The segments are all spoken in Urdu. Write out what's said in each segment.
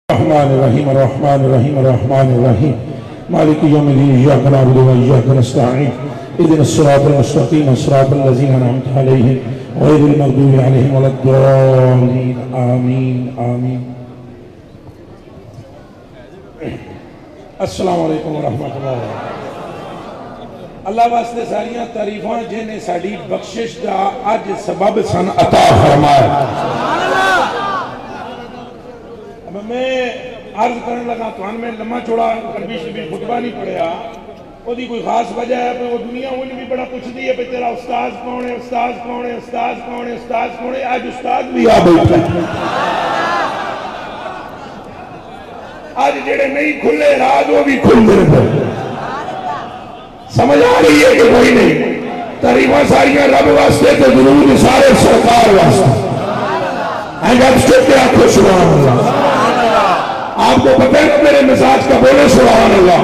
الرحمن الرحیم الرحمن الرحیم الرحمن الرحیم مالک یوم الدین ایاک نعبد و ایاک نستعین اهدنا الصراط المستقیم صراط الذین انعمت علیہم غیر المغضوب علیہم ولا الضالین آمین آمین۔ السلام علیکم ورحمۃ اللہ وبرکاتہ۔ اللہ واسطے ساریاں تعریفاں جنہیں ساڑی بخشش دا آج سبب سن عطا فرمایا۔ اب میں عرض کرنے لگا تو میں لمحہ چھوڑا کبھی شبی خطبہ نہیں پڑھیا، وہ دی کوئی خاص وجہ ہے پہ وہ دنیا انہیں بھی بڑا کچھ دی ہے پہ تیرا استاذ کون ہے استاذ کون ہے استاذ کون ہے استاذ کون ہے، آج استاذ بھی آ بیٹھا ہے۔ آج جڑے نہیں کھلے راز وہ بھی کھل دے رہے، سمجھ آ رہی ہے کہ کوئی نہیں؟ تعریفہ ساریاں رب واسطے تو درود سارے سرکار واسطے ہیں، جب سکتے آنکھو سبحان اللہ۔ آپ کو پتہ ہے میرے مزاج کا بولے سبحان اللہ۔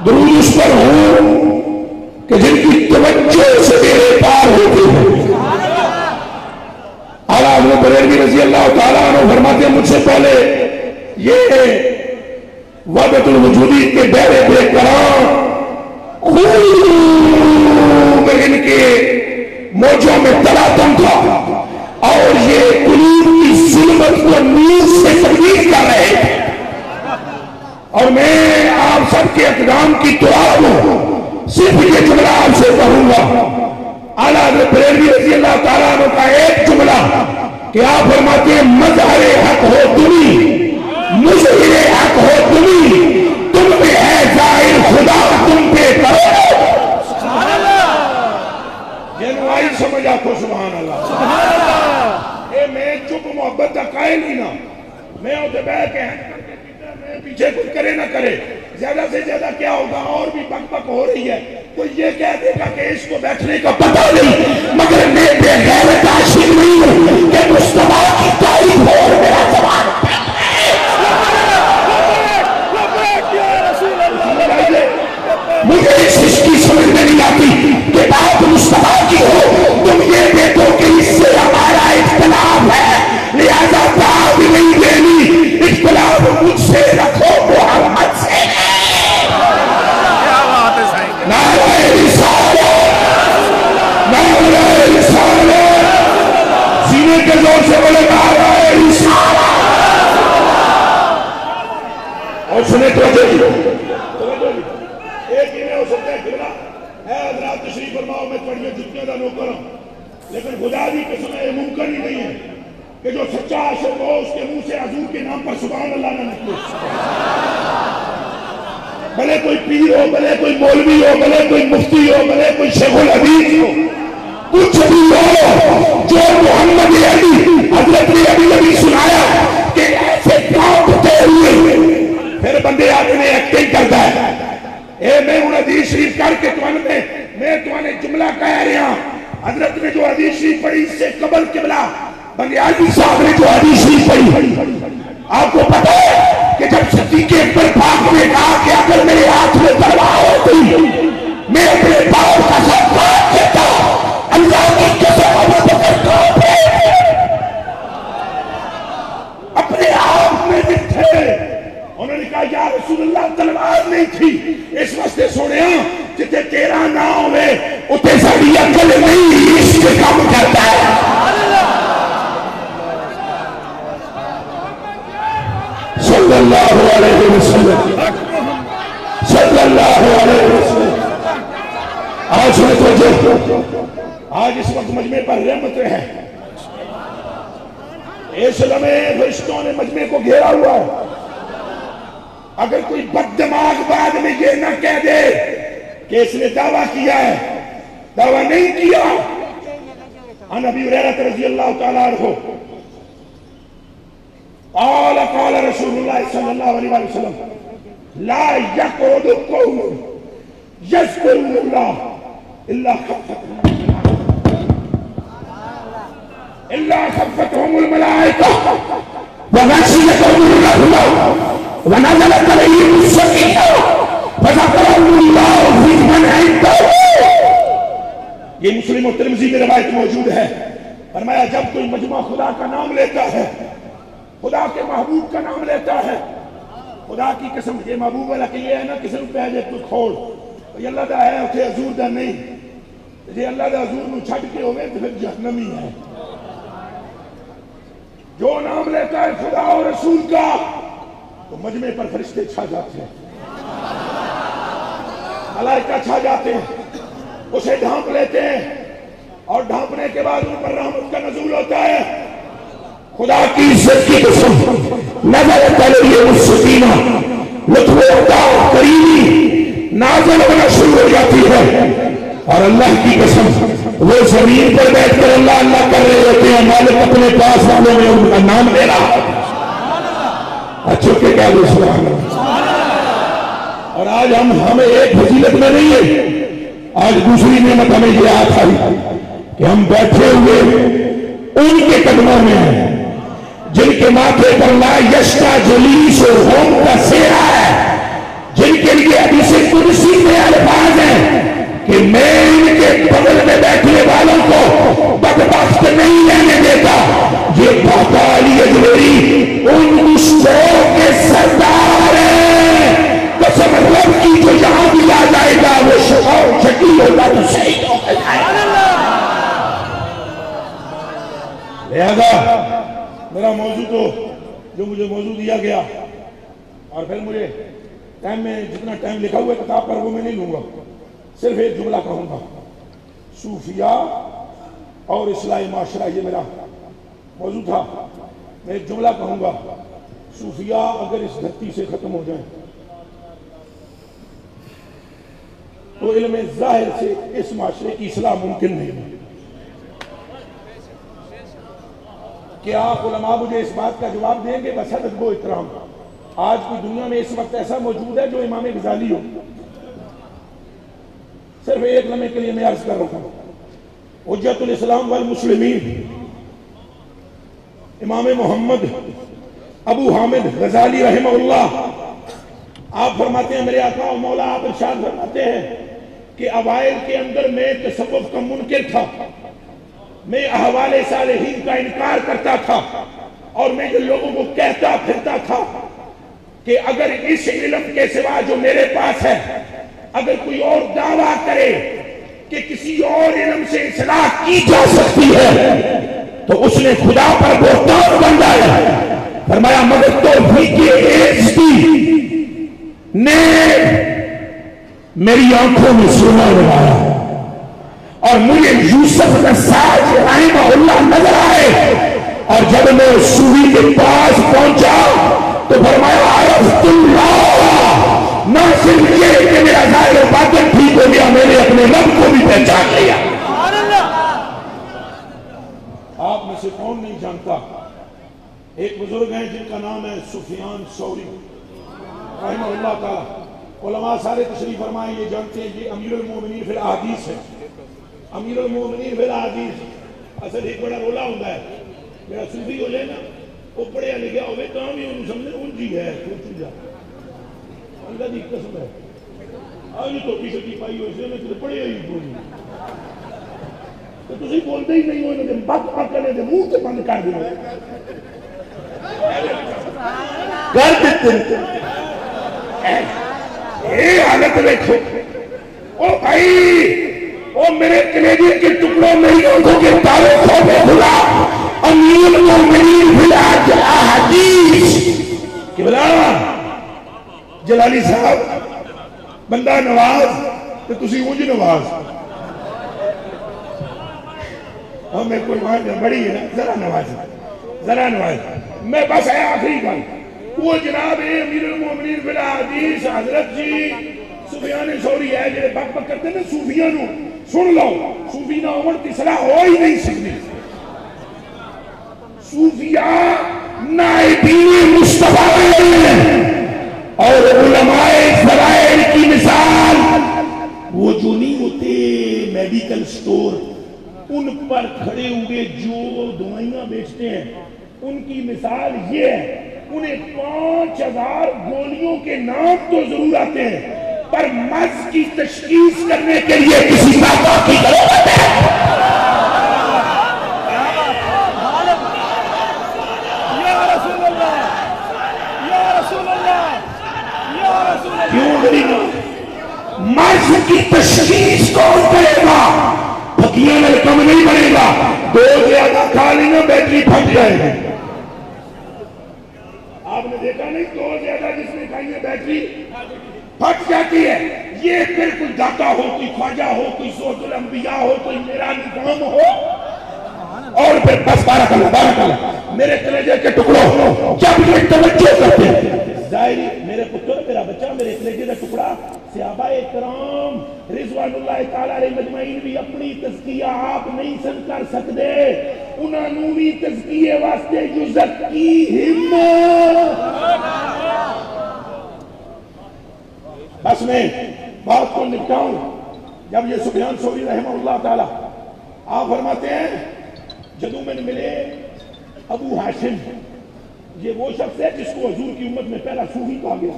درود اس پر ہوں کہ جن کی توجہ سے میرے پار ہوتی ہے۔ اعلیٰ حضرت بریلوی رضی اللہ تعالیٰ عنہ فرماتے ہیں مجھ سے پہلے یہ وحدت الوجودی کے بیرے بے قرار خوب ان کے موجوں میں تلاطم تھا اور یہ قلوب کی ظلمت کو نیز سے تبدیل کر رہے تھے، اور میں آپ سب کے اقدام کی دعا ہوں، صرف یہ جملہ آپ سے کہوں گا۔ اعلیٰ حضرت بریلوی رضی اللہ تعالیٰ عنہ کا ایک جملہ کہ آپ فرماتے ہیں مظہر حق ہو تمہیں، مظہر حق ہو تمہیں، تم پہ ہے ظاہر خدا تم پہ کرو۔ جنوائی سمجھا کو سبحان اللہ۔ اے میں چپ محبت کا قائل ہی نہ، میں ہوتے بیٹھ کے ہیں میں پیچھے کچھ کرے نہ کرے، زیادہ سے زیادہ کیا ہوگا اور بھی بک بک ہو رہی ہے، تو یہ کہہ دے گا کہ اس کو بیٹھنے کا پتہ نہیں، مگر میں بے غیرت عاشق نہیں ہوں کہ مصطفیٰ کی تعریف ہو اور میرا زبان مجھے اس چیز کی سمجھ میں نہیں آتی کہ بات مصطفیٰ کی ہو، تم یہ دیکھو کہ اس سے ہمارا اختلاف ہے، لہذا بات نہیں دینی، اختلاف مجھ سے رکھو محمد سے۔ نعرہ رسالت، نعرہ رسالت، سینے کے زور سے بولے نعرہ رسالت۔ اور سنے تو تشریف فرماؤ میں پڑھیے جتنے کا نوکر ہوں، لیکن خدا دی قسم ہے ممکن ہی نہیں ہے کہ جو سچا عاشق ہو اس کے منہ سے حضور کے نام پر سبحان اللہ نہ نکلے۔ بھلے کوئی پیر ہو، بھلے کوئی مولوی ہو، بھلے کوئی مفتی ہو، بھلے کوئی شیخ الحدیث ہو، کچھ بھی ہو، جو محمد علی حضرت علی نبی سنایا کہ ایسے کانپتے ہوئے پھر بندے آدمی ایکٹنگ کرتا ہے۔ اے میں انہیں حدیث شریف کر کے میں تمہیں جملہ کہہ رہا ہوں، حضرت نے جو حدیث شریف پڑھی اس سے قبل قبلہ بنیادی صاحب نے جو حدیث شریف پڑھی، آپ کو پتہ ہے کہ جب صدیق اکبر پاک نے کہا کہ اگر میرے ہاتھ میں تلوار ہوتی میں اپنے باپ کا ساتھ کاٹ دیتا، اللہ کی قسم ابو بکر کانپے اپنے آپ میں بھی تھے۔ انہوں نے کہا یا رسول اللہ تلوار نہیں تھی، اس واسطے سوڑیا جتے تیرا نہ ہوئے اتے ساڑی عقل نہیں اس کے کام کرتا ہے۔ صلی اللہ علیہ وسلم، صلی اللہ علیہ وسلم۔ آج سنے توجہ، آج اس وقت مجمع پر رحمت ہے، اس لمحے فرشتوں نے مجمع کو گھیرا ہوا ہے۔ اگر کوئی بد دماغ بعد میں یہ نہ کہہ دے کہ اس نے دعویٰ کیا ہے، دعویٰ نہیں کیا۔ عن ابی ہریرہ رضی اللہ تعالیٰ عنہ قال قال رسول اللہ صلی اللہ علیہ وسلم لا یقعد قوم یذکرون اللہ الا خفتهم الملائکہ وغشیتهم الرحمہ ونزلت علیہم السکینہ فذکرهم اللہ فی من عنده۔ یہ مسلم و ترمذی میں روایت موجود ہے۔ فرمایا جب کوئی مجمع خدا کا نام لیتا ہے خدا کے محبوب کا نام لیتا ہے، خدا کی قسم یہ محبوب والا کہ یہ ہے نا کسی پہ جائے تو کھوڑ یہ اللہ دا ہے اتنے حضور دا نہیں، جی اللہ دا حضور نو چھڑ کے ہوئے تو پھر جہنمی ہے۔ جو نام لیتا ہے خدا اور رسول کا تو مجمع پر فرشتے چھا جاتے ہیں، ملائکہ چھا جاتے ہیں، اسے ڈھانپ لیتے ہیں، اور ڈھانپنے کے بعد ان پر رحمت کا نزول ہوتا ہے۔ خدا کی عزت کی قسم نظر علیہم السکینہ، لطف عطا کریمی نازل ہونا شروع ہو جاتی ہے، اور اللہ کی قسم وہ زمین پر بیٹھ کر اللہ اللہ کر رہے ہوتے ہیں، مالک اپنے پاس والوں میں ان کا نام لے رہا اچھا کہ کیا وہ سبحان اللہ۔ اور آج ہمیں ایک فضیلت میں نہیں ہے، آج دوسری نعمت ہمیں یہ آتا ہے کہ ہم بیٹھے ہوئے ان کے قدموں میں ہیں جن کے ماتھے پر لا یشتا جلیس و ہوم کا سیرا ہے، جن کے لیے حدیث قدسی میں الفاظ ہیں کہ میں ان کے بغل میں بیٹھنے والوں کو بدبخت نہیں رہنے دیتا۔ یہ باقا علی اجمیری ان مشتوں کے سردار ہیں، قسم رب کی جو یہاں بھی آ جائے گا وہ شفاء شکیل ہوگا تو شہیدوں کے جائے گا۔ لہذا میرا موضوع تو جو مجھے موضوع دیا گیا اور پھر مجھے ٹائم میں جتنا ٹائم لکھا ہوا ہے کتاب پر وہ میں نہیں لوں گا، صرف ایک جملہ کہوں گا، صوفیاء اور اصلاح معاشرہ، یہ میرا موضوع تھا۔ میں ایک جملہ کہوں گا، صوفیاء اگر اس دھرتی سے ختم ہو جائیں تو علم ظاہر سے اس معاشرے کی اصلاح ممکن نہیں ہے۔ کیا علماء مجھے اس بات کا جواب دیں گے؟ بس ادب و احترام، آج کی دنیا میں اس وقت ایسا موجود ہے جو امام غزالی ہو؟ صرف ایک لمحے کے لیے میں عرض کر رہا ہوں، حجت الاسلام والمسلمین امام محمد ابو حامد غزالی رحمہ اللہ، آپ فرماتے ہیں، میرے آقا و مولا آپ ارشاد فرماتے ہیں کہ اوائل کے اندر میں تصوف کا منکر تھا، میں احوال صالحین کا انکار کرتا تھا، اور میں جو لوگوں کو کہتا پھرتا تھا کہ اگر اس علم کے سوا جو میرے پاس ہے اگر کوئی اور دعویٰ کرے کہ کسی اور علم سے اصلاح کی جا سکتی ہے تو اس نے خدا پر بہتان بندہ ہے۔ فرمایا مگر توفیق ایزدی نے میری آنکھوں میں سونا لگایا اور مجھے یوسف نساج رحمہ اللہ نظر آئے، اور جب میں صوفی کے پاس پہنچا تو فرمایا عرفت اللہ، نہ صرف یہ کہ میرا ظاہر و باطن ٹھیک ہو گیا، میں نے اپنے رب کو بھی پہچان لیا۔ آپ میں سے کون نہیں جانتا، ایک بزرگ ہیں جن کا نام ہے سفیان ثوری رحمہ اللہ تعالی، علماء سارے تشریف فرمائیں، یہ جانتے ہیں یہ امیر المومنین فی الحدیث ہے، امیر المومنین فی الحدیث۔ اصل ایک بڑا رولا ہوتا ہے، میرا صوفی ہو جائے نا وہ پڑھیا لکھا ہوئے تو بھی انہوں سمجھے انجی ہے، کچھ جا اللہ دی قسم ہے، آج تو ٹوپی شٹی پائی ہوئی سے انہیں پڑھیا ہی بولی تو تسی بولتے ہی نہیں ہو، انہوں نے بات پکڑنے دے منہ سے بند کر دیا کر دیتے اے حالت دیکھو۔ او بھائی، او میرے کلیجے کے ٹکڑوں میری آنکھوں کے تاروں کھوپے کھلا، امیر المومنین فی الحدیث کہ بلا جلالی صاحب بندہ نواز تو تسی اونج نواز، ہمیں کوئی وہاں بڑی ہے نا، ذرا نواز۔ میں بس ہے آخری گل، وہ جناب امیر المومنین فی الحدیث حضرت جی سفیان ثوری ہے جنہیں بک بک کرتے ہیں صوفیاں نو، سن لو صوفی نہ عمر کی صلاح ہو ہی نہیں سکتی۔ صوفیاء نائبین مصطفیٰ اور علماء فرائض کی مثال وہ جو نہیں ہوتے میڈیکل سٹور ان پر کھڑے ہوئے جو دوائیاں بیچتے ہیں، ان کی مثال یہ ہے، انہیں 5000 گولیوں کے نام تو ضرور آتے ہیں پر مرض کی تشخیص کرنے کے لیے کسی دوا کی ضرورت ہے۔ یا رسول اللہ مرض کی تشخیص کون کرے گا؟ پھکیاں میں کم نہیں بنے گا، دو زیادہ کھا لینا بیٹری پھٹ جائے گی۔ آپ نے دیکھا نہیں دو زیادہ جس نے کھائی ہے بیٹری پھٹ جاتی ہے۔ یہ پھر کوئی داتا ہو، کوئی خواجہ ہو، کوئی صوت الانبیاء ہو، کوئی میرا نظام ہو، اور پھر بس بارک اللہ میرے کلیجے کے ٹکڑوں جب یہ توجہ کرتے ہیں ظاہری میرے پتر میرا بچہ میرے کلیجے کا ٹکڑا صحابہ کرام رضوان اللہ تعالی علیہ مجمعین بھی اپنی تزکیہ آپ نہیں سن کر سکتے، انہاں نوں بھی تزکیے واسطے یزکیہم۔ بس میں بات کو نپٹاؤں، جب یہ سفیان ثوری رحمہ اللہ تعالی آپ فرماتے ہیں جدو میں نے ملے ابو ہاشم، یہ وہ شخص ہے جس کو حضور کی امت میں پہلا صوفی کہا گیا،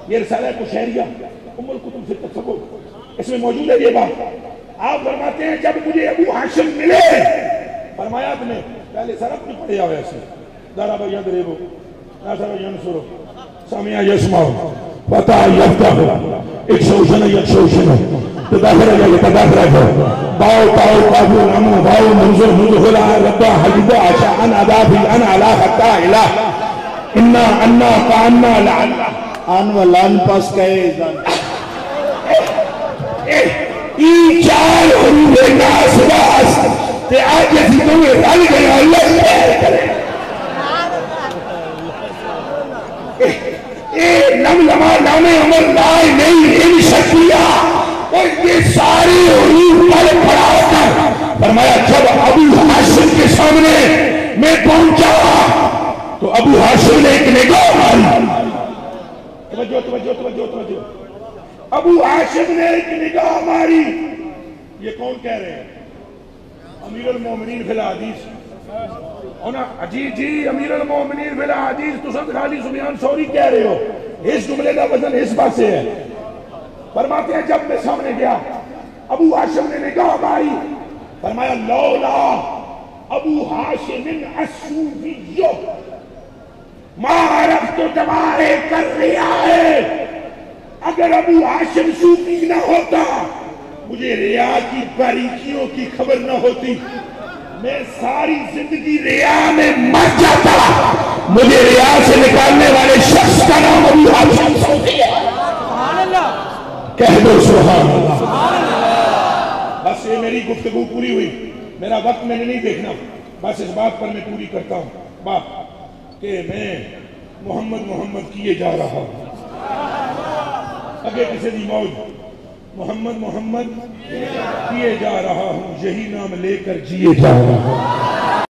یہ رسالہ قشیریہ ام الکتب فی التصوف اس میں موجود ہے یہ بات۔ آپ فرماتے ہیں جب مجھے ابو ہاشم ملے فرمایا تمہیں پہلے سرف نہیں پڑے آوے ایسے ضرب یضرب نصر ینصر سمع یسمع فتح یفتح اکشوشن یکشوشن تداخر یتداخر باو باو باو نمو باو منظر مدخلا ربا حجبا عشاءن عذابی ان علا خطا الہ انا انا فانا لعلا ان و لان پاس کہے ای چار حروف ناس باس تے آج جیسی تمہیں رل گیا اللہ خیر کرے۔ اے لم لما لام عمر لائے نہیں ان شکریہ اور یہ ساری حروف پر پڑا کر فرمایا جب ابو ہاشم کے سامنے میں پہنچا تو ابو ہاشم نے ایک نگاہ ماری، توجہ توجہ توجہ توجہ، ابو ہاشم نے ایک نگاہ ماری۔ یہ کون کہہ رہے ہیں؟ امیر المومنین فی الحدیث جی امیر المومنین فی الحدیث تو سب خالی سفیان ثوری کہہ رہے ہو، اس جملے کا وزن اس بات سے ہے۔ فرماتے ہیں جب میں سامنے گیا ابو ہاشم نے نگاہ ماری، فرمایا لولا ابو ہاشم الصوفی ما عرفت تمہارے کر رہا ہے، اگر ابو ہاشم صوفی نہ ہوتا مجھے ریا کی باریکیوں کی خبر نہ ہوتی، میں ساری زندگی ریا میں مر جاتا۔ مجھے ریا سے نکالنے والے شخص کا نام ابو ہاشم صوفی ہے۔ کہہ دو سبحان اللہ۔ بس یہ میری گفتگو پوری ہوئی، میرا وقت میں نے نہیں دیکھنا، بس اس بات پر میں پوری کرتا ہوں بات کہ میں محمد محمد کیے جا رہا ہوں، اگے کسی دی موج محمد محمد کیے جا رہا ہوں، یہی نام لے کر جیے جا رہا ہوں۔